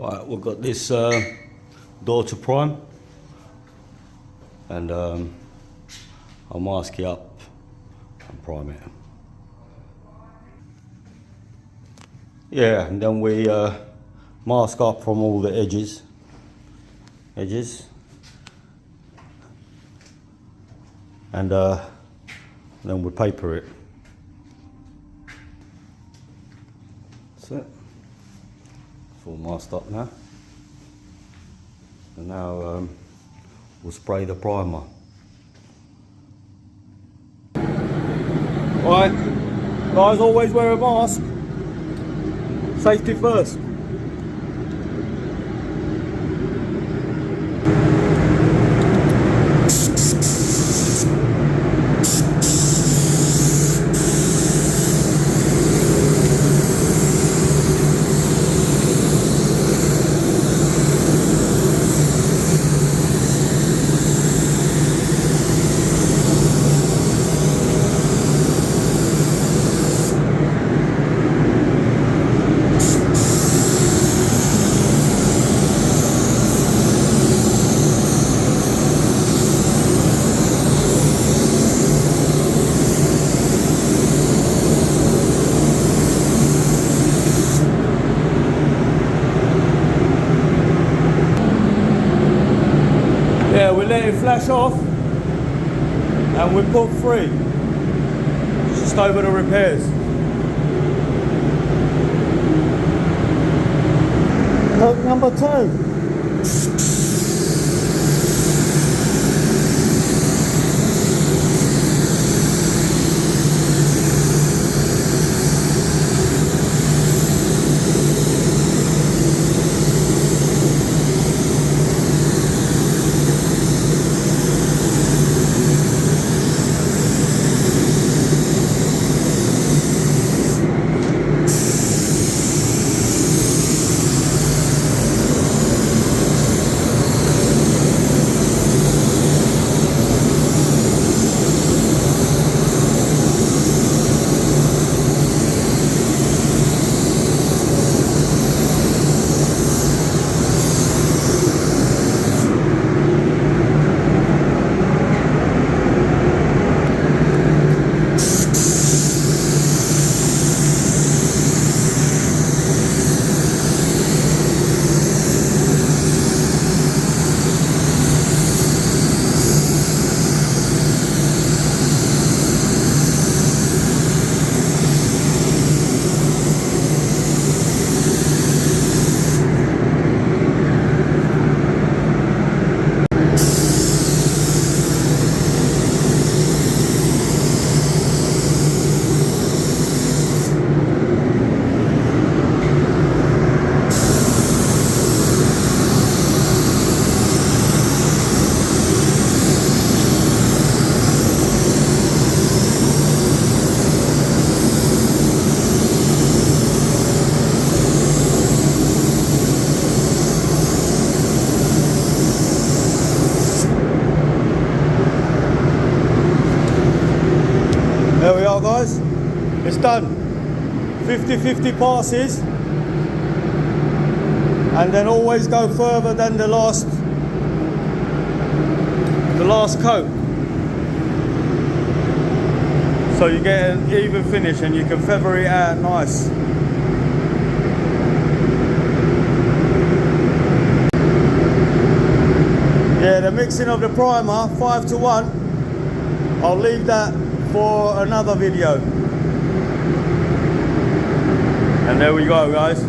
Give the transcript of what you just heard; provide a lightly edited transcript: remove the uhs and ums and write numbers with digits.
Right, we've got this door to prime, and I'll mask it up and prime it. Yeah, and then we mask up from all the edges, and then we paper it. That's it. It's all masked up now. And now we'll spray the primer. Right, guys, always wear a mask. Safety first. Yeah, we let it flash off and we put 3 just over the repairs. Hook number 2. There we are, guys, it's done. 50-50 passes, and then always go further than the last coat, so you get an even finish and you can feather it out nice. Yeah, the mixing of the primer 5-to-1, I'll leave that for another video. And there we go, guys.